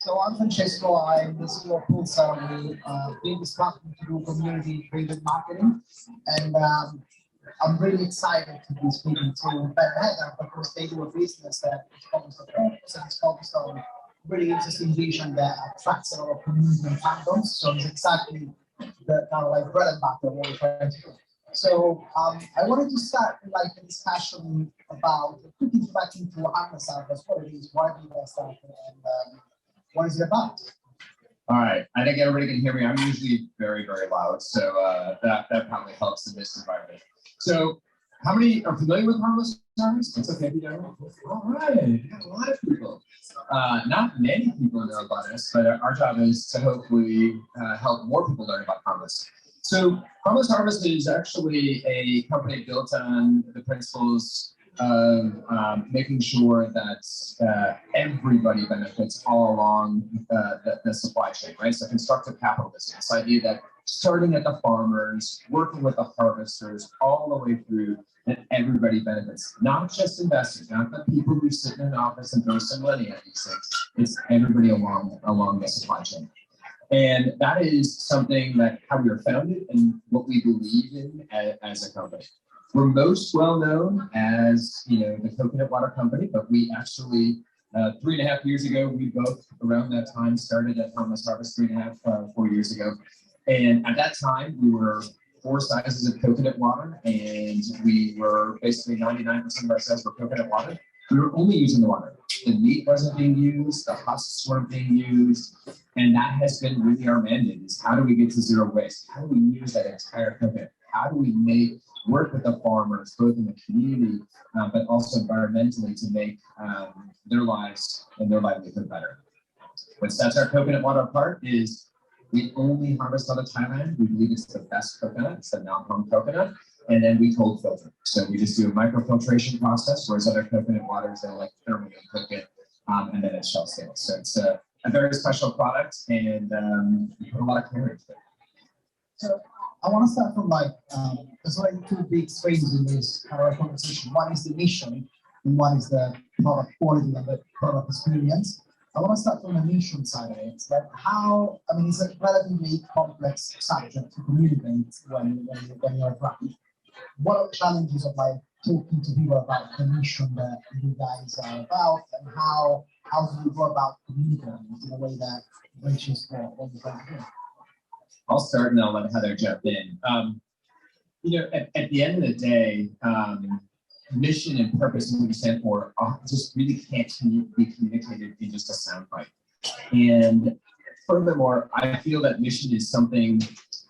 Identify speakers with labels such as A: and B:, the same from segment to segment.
A: So I'm Francesco. I'm the CEO of Pulsar. We build this platform to do community-driven marketing, and I'm really excited to be speaking to Ben Heather because they do a business that is focused on purpose and it's focused on really interesting vision that attracts a lot of community and fandoms. So it's exactly the kind of like bread and butter what we're trying to do. So I wanted to start like a discussion about a quick introduction to Harmless, what it is, why do you guys started, and what is it about?
B: All right, I think everybody can hear me. I'm usually very, very loud, so that probably helps in this environment. So, how many are familiar with Harmless? It's okay if you don't. All right, we got a lot of people. Not many people know about us, but our job is to hopefully help more people learn about Harmless. So, Harmless is actually a company built on the principles of making sure that everybody benefits all along the supply chain, right? So constructive capitalism, this idea that starting at the farmers, working with the harvesters, all the way through, that everybody benefits, not just investors, not the people who sit in an office and throw some money at these things, it's everybody along the supply chain. And that is something that how we were founded and what we believe in as a company. We're most well known as, the coconut water company, but we actually, 3.5 years ago, we both around that time started at Harmless Harvest 4 years ago. And at that time, we were 4 sizes of coconut water, and we were basically 99% of our sales were coconut water. We were only using the water. The meat wasn't being used, the husks weren't being used, and that has been really our mandate is how do we get to zero waste? How do we use that entire coconut? How do we work with the farmers, both in the community, but also environmentally to make their lives and their livelihood better? What sets our coconut water apart is we only harvest out of Thailand. We believe it's the best coconut, it's the non-harm coconut, and then we cold filter. So we just do a microfiltration process, whereas other coconut waters, they'll like thermally cook it, and then it's shelf stable. So it's a very special product, and we put a lot of care into it.
A: So I want to start from there's like 2 big streams in this kind of conversation. One is the mission, and one is the product quality and the product experience. I want to start from the mission side of it. It's like it's a relatively complex subject to communicate when you're a brand. What are the challenges of talking to people about the mission that you guys are about, and how do you go about communicating in a way that reaches what you're trying to do?
B: I'll start and I'll let Heather jump in. At the end of the day, mission and purpose and what you stand for just really can't be communicated in just a soundbite. And furthermore, I feel that mission is something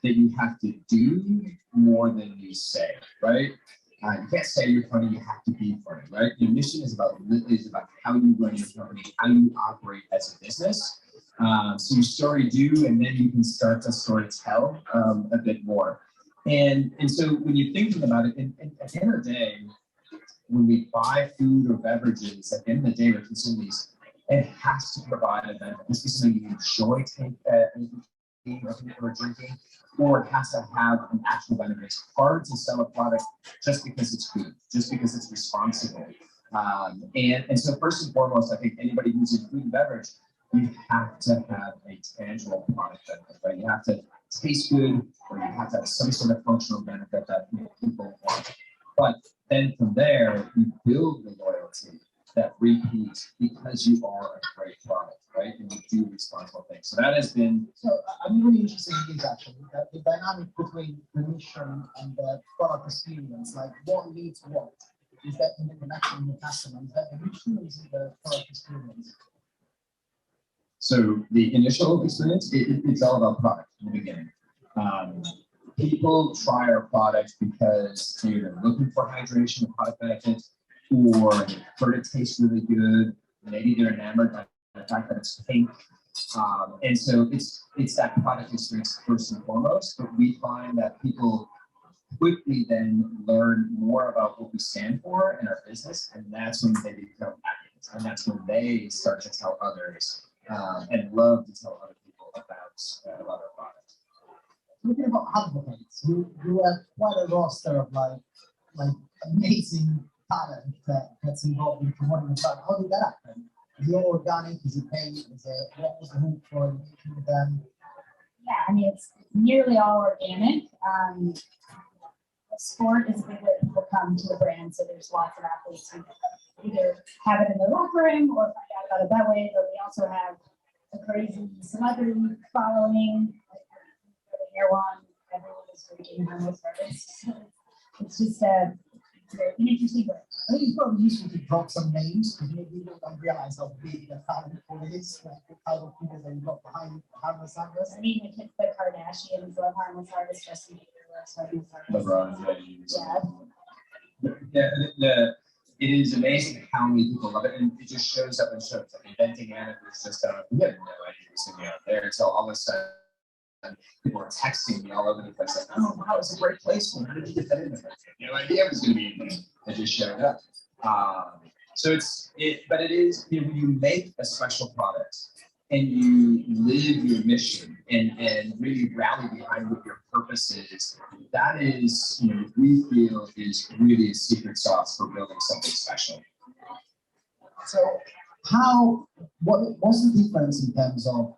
B: that you have to do more than you say, right? You can't say you're funny, you have to be funny, right? Your mission is about how you run your company, how you operate as a business. So you story do, and then you can start to story tell a bit more. And so when you're thinking about it, and at the end of the day, when we buy food or beverages, at the end of the day, we're consuming these, it has to provide a benefit. This is something you enjoy eating or drinking, or it has to have an actual benefit. It's hard to sell a product just because it's good, just because it's responsible. And so first and foremost, I think anybody who's in food and beverage, you have to have a tangible product benefit, right? You have to taste good, or you have to have some sort of functional benefit that people want. But then from there, you build the loyalty that repeats because you are a great product, right? And you do responsible things. So that has been.
A: So I'm really interested in this actually, the dynamic between the mission and the product experience. Like what leads what? Is that in the connection with the customer? Is that the mission, or is it the product experience?
B: So the initial experience, it's all about product in the beginning. People try our product because they're looking for hydration and product benefits, or they've heard it tastes really good. Maybe they're enamored by the fact that it's pink. And so it's that product experience first and foremost, but we find that people quickly then learn more about what we stand for in our business, and that's when they become advocates, and that's when they start to tell others and love to tell other people about our product.
A: Talking about advocates, you have quite a roster of like amazing talent that's involved in promoting the product. How did that happen? it organic? Is it paid? Is it, what was the hook for engaging with them?
C: Yeah, I mean, it's nearly all organic. Sport is a big way people come to the brand, so there's lots of athletes who either have it in their locker room or find out about it that way, but we also have a crazy celebrity following, like the Air One, everyone is drinking Harmless service. It's just an interesting brand.
A: I think it's probably useful to drop some names because maybe people don't realize how big the talent pool is, like the type of people that you got behind Harmless Harvest.
C: I mean, the Kardashians love Harmless Harvest, Justin Bieber loves Harmless Harvest.
B: LeBron
C: Yeah.
B: Yeah, it is amazing how many people love it, and it just shows up in shows. Like Inventing Anna was just we had no idea it was going to be out there until all of a sudden people were texting me all over the place like, "Oh, wow, it's a great placement. How did you get that in there?" No idea it was going to be in there. It just showed up. So but it is, when you make a special product and you live your mission and really rally behind what your purpose is, that is, we feel is really a secret sauce for building something special.
A: So what's the difference in terms of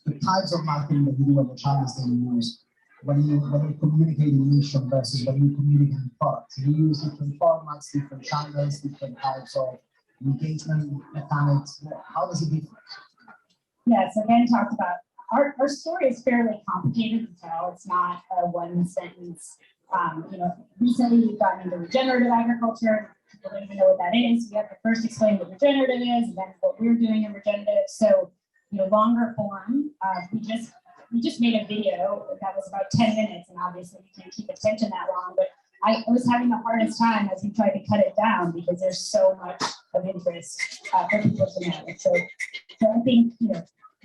A: the types of marketing that you do and the channels that you use when you communicate in mission versus when you communicate in products? Do you use different formats, different channels, different types of engagement mechanics? How does it differ?
C: Yeah, so again, talked about our story is fairly complicated to tell. It's not a one sentence. Recently we've gotten into regenerative agriculture. People don't even know what that is. We have to first explain what regenerative is, and then what we're doing in regenerative. So, longer form. We just made a video that was about 10 minutes, and obviously you can't keep attention that long. But I was having the hardest time as we tried to cut it down because there's so much of interest for people to know. So I think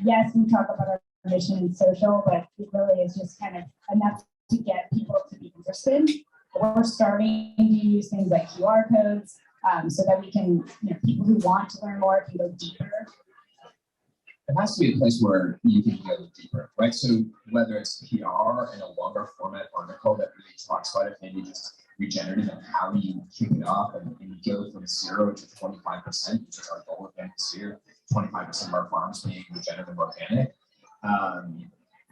C: yes, we talk about our mission and social, but it really is just kind of enough to get people to be interested. We're starting to use things like QR codes so that we can, people who want to learn more can go deeper.
B: It has to be a place where you can go deeper, right? So whether it's PR in a longer format article that really talks about it, maybe just regenerative and how you kick it off and you go from 0 to 25%, which is our goal again this year, 25% of our farms being regenerative organic.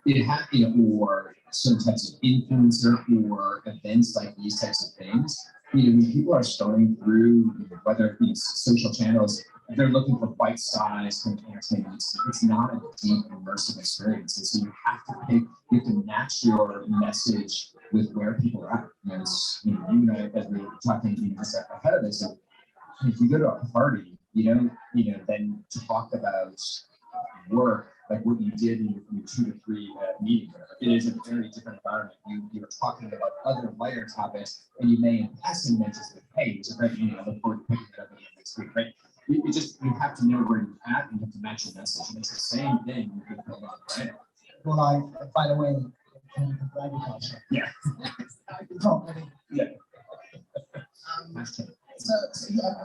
B: It has, or certain types of influencer or events like these types of things. When people are starting through, whether it be social channels, they're looking for bite-sized entertainment. It's not a deep, immersive experience. And so you have to match your message with where people are at. You and I, as we were talking ahead of this, if you go to a party, then talk about work, like what you did in your 2 to 3 meeting. It is a very different environment. You're talking about other lighter topics, and you may in passing mention that, hey, it's a great meeting. I look forward to picking it up again next week, right? You have to know where you're at and you have to match your message. And it's the same thing you can build on, right?
A: Well, by the way, agriculture.
B: Yeah. Yeah.
A: So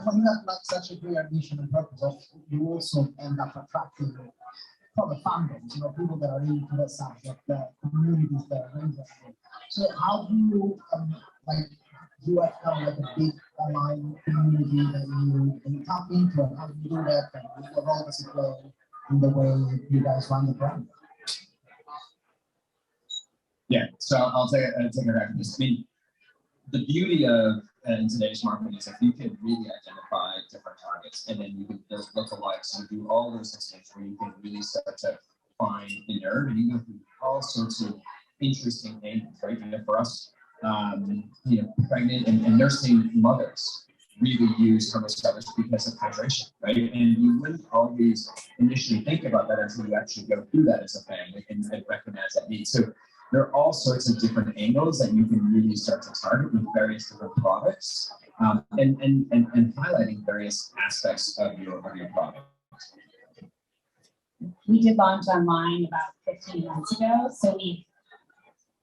A: when you have such a clear mission and purpose, you also end up attracting probably fandoms, people that are into that subject, the communities that are interested. So how do you you have kind of like a big online community that you tap into, and how do you do that, and what role does it play in the way you guys run the brand?
B: Yeah, so I'll take a crack at this. I mean, the beauty of in today's marketing is if you can really identify different targets, and then you can build lookalikes and do all those things where you can really start to find the nerd, and you go through all sorts of interesting angles, right? For us, pregnant and nursing mothers really use Harmless because of hydration, right? And you wouldn't always initially think about that until you actually go through that as a family and recognize that need. So there are all sorts of different angles that you can really start to target with various different products, and highlighting various aspects of your product.
C: We did launch online about 15 months ago, so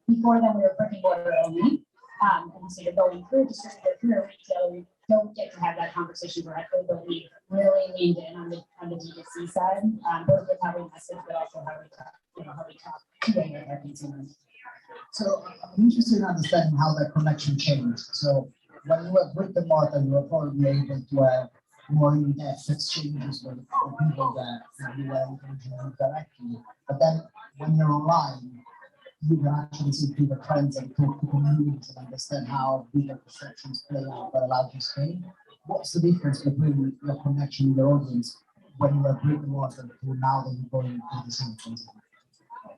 C: before then we were brick and mortar only, and so you're going through a distributor, through a retailer, you don't get to have that conversation directly, but we really leaned in on the D2C side, both with how we message, but also how we talk to our consumers.
A: So I'm interested in understanding how that connection changed. So when you were brick and mortar, you were probably able to have more in-depth exchanges with the people that you were engaging with directly. But then when you're online, you can actually see people trends and talk to communities and understand how bigger perceptions play out at a larger scale. What's the difference between your connection with your audience when you are brick and mortar to now that you're going to the same things?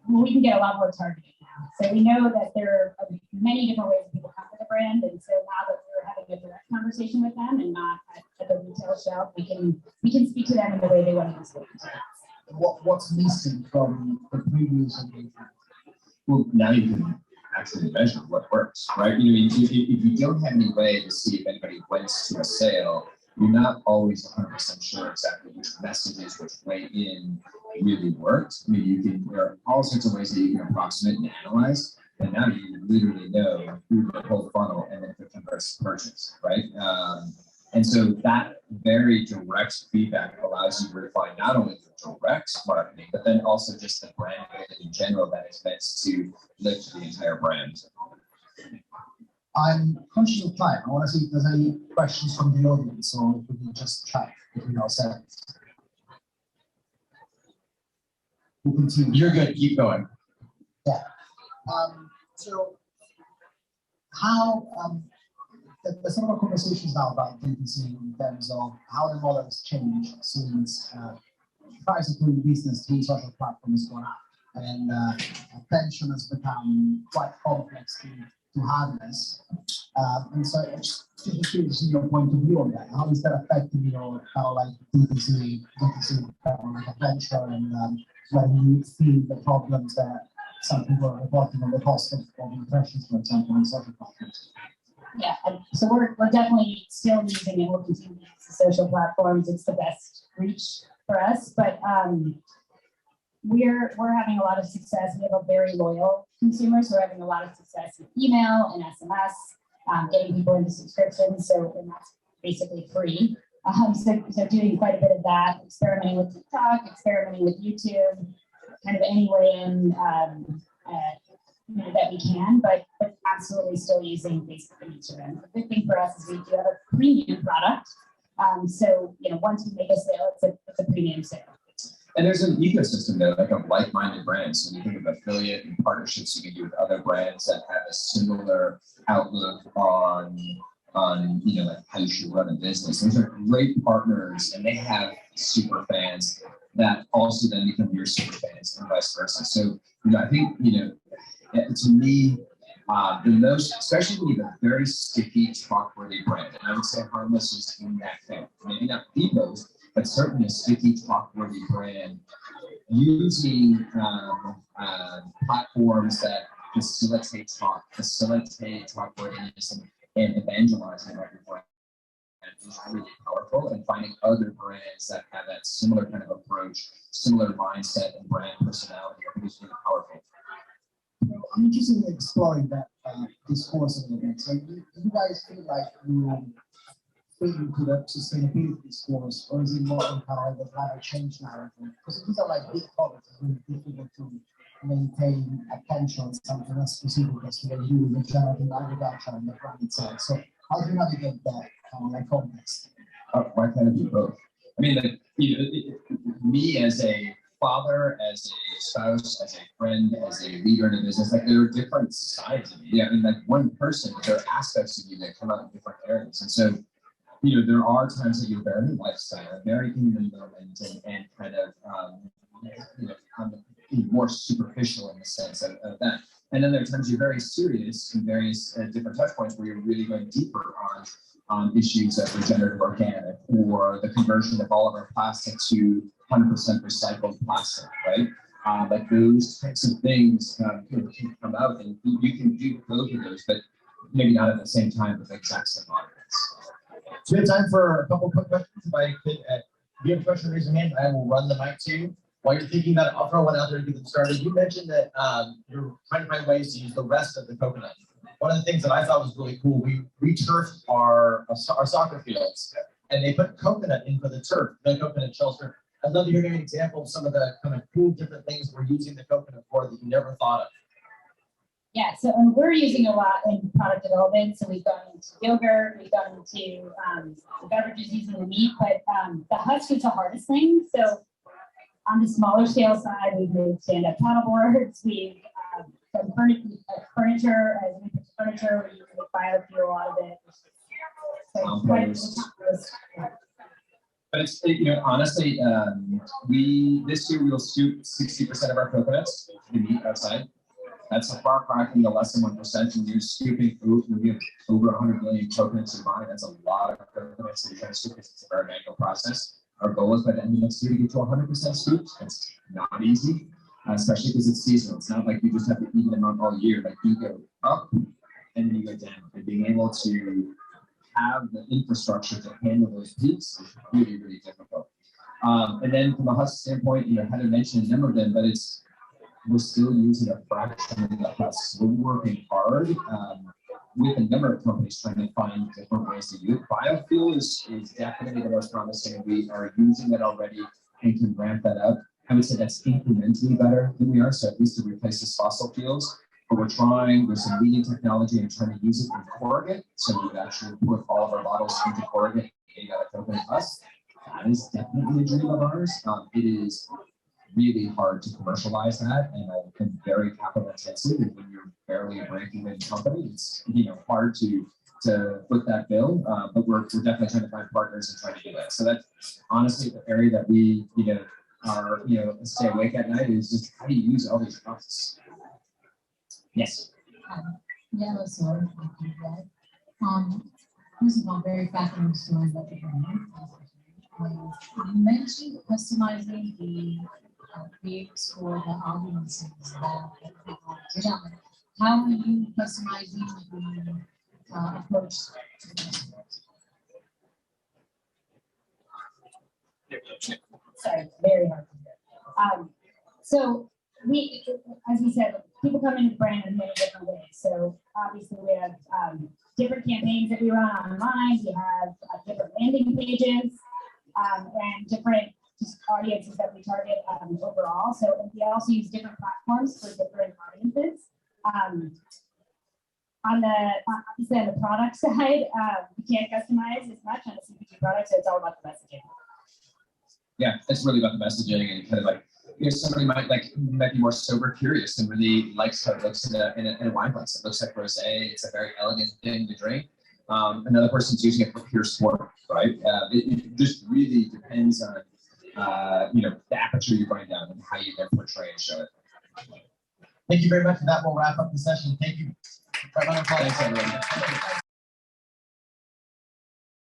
C: Well, we can get a lot more targeted now. So we know that there are many different ways people come to the brand, and so now that we're having a direct conversation with them and not at the retail shelf, we can speak to them in the way they want to be spoken to.
A: What's missing from the previous engagement?
B: Well, now you can actually measure what works, right? You know, if you don't have any way to see if anybody went to a sale, you're not always 100% sure exactly which messages, which way in really worked. I mean, there are all sorts of ways that you can approximate and analyze, and now you literally know through the whole funnel and then if it converts to purchase, right? And so that very direct feedback allows you to refine not only the direct marketing, but then also just the brand building in general that is meant to lift the entire brand.
A: I'm conscious of time. I want to see if there's any questions from the audience, or if we can just chat between ourselves. We'll continue.
B: You're good. Keep going.
A: Yeah. So, how there's a lot of conversations now about DTC in terms of how the model has changed since price of doing business through social platforms gone up, and attention has become quite complex to harness. And so I'm just curious to see your point of view on that. How is that affecting your kind of like DTC like adventure, and when you see the problems that some people are reporting on the cost of impressions, for example, on social platforms?
C: Yeah, so we're definitely still using and we'll continue to use the social platforms. It's the best reach for us, but we're having a lot of success. We have a very loyal consumer, so we're having a lot of success with email and SMS, getting people into subscriptions. So, and that's basically free. So doing quite a bit of that, experimenting with TikTok, experimenting with YouTube, kind of any way in that we can, but absolutely still using Facebook and Instagram. The big thing for us is we do have a premium product. So once we make a sale, it's a premium sale.
B: And there's an ecosystem there, like of like-minded brands. When you think of affiliate and partnerships you can do with other brands that have a similar outlook on like how you should run a business. Those are great partners, and they have super fans that also then become your super fans, and vice versa. So I think to me, the most, especially when you have a very sticky, talk-worthy brand, and I would say Harmless is in that thing. Maybe not the most, but certainly a sticky, talk-worthy brand, using platforms that facilitate talk-worthiness, and evangelizing about your brand is really powerful. And finding other brands that have that similar kind of approach, similar mindset and brand personality, I think is really powerful.
A: I'm interested in exploring that discourse a little bit. So do you guys feel like you fit into the sustainability discourse, or is it more in kind of the climate change narrative? Because these are like big topics, it's really difficult to maintain attention on something as specific as what you do with generative agriculture and the brand itself. So how do you navigate that kind of like context?
B: Why can't it be both? I mean, like, me as a father, as a spouse, as a friend, as a leader in a business, like there are different sides of me. Yeah, I mean, like one person, there are aspects of you that come out in different areas. And so, there are times that you're very lifestyle, very in the moment, and kind of, more superficial in the sense of that. And then there are times you're very serious in various different touch points where you're really going deeper on issues of regenerative organic, or the conversion of all of our plastic to 100% recycled plastic, right? Like those types of things can come out, and you can do both of those, but maybe not at the same time with the exact same audience.
D: So we have time for a couple quick questions. If I could, if you have a question, raise your hand. I will run the mic to you. While you're thinking about it, I'll throw one out there to get them started. You mentioned that you're trying to find ways to use the rest of the coconut. One of the things that I thought was really cool, we re-turfed our soccer fields, and they put coconut in for the turf, the coconut shelter. I'd love to hear an example of some of the kind of cool different things we're using the coconut for that you never thought of.
C: Yeah, so we're using a lot in product development. So we've gone into yogurt, we've gone into the beverages using the meat, but the husk is the hardest thing. So on the smaller scale side, we've made stand-up paddleboards. We've done furniture, as we put furniture, we use biofuel out of it. So
B: but it's, honestly, this year we will scoop 60% of our coconuts to meat outside. That's a far cry from the less than 1%. When you're scooping food, we have over 100 million coconuts in mind. That's a lot of coconuts that you're trying to scoop because it's a very manual process. Our goal is by the end of next year to get to 100% scooped. It's not easy, especially because it's seasonal. It's not like you just have to even them out all year. Like you go up and then you go down. And being able to have the infrastructure to handle those peaks is really, really difficult. And then from a husk standpoint, Heather mentioned a number of them, but we're still using a fraction of the husks. We're working hard with a number of companies trying to find different ways to use it. Biofuel is definitely the most promising, and we are using it already and can ramp that up. I would say that's incrementally better than we are, so at least it replaces fossil fuels. But we're trying, there's some leading technology and trying to use it in corrugate. So we would actually put all of our bottles into corrugate made out of coconut husk. That is definitely a dream of ours. It is really hard to commercialize that, and very capital intensive. And when you're barely a break-even company, it's hard to foot that bill. But we're definitely trying to find partners and trying to do that. So that's honestly the area that we are stay awake at night, is just how do you use all these processes. Yes.
E: Yeah, so first of all, very fascinating story about the brand. You mentioned customizing the creatives for the audiences that how are you customizing the approach to the customers?
C: Sorry, very hard to hear. So we, as we said, people come into the brand in many different ways. So obviously we have different campaigns that we run online. We have different landing pages and different just audiences that we target overall. So we also use different platforms for different audiences. Obviously on the product side, we can't customize as much on the CPG product, so it's all about the messaging.
B: Yeah, it's really about the messaging, and kind of like, somebody might be more sober curious and really likes how it looks in a wine glass. It looks like rosé. It's a very elegant thing to drink. Another person's using it for pure sport, right? It just really depends on the aperture you're going down and how you then portray and show it.
D: Thank you very much for that. We'll wrap up the session. Thank you.
B: Thanks, everyone.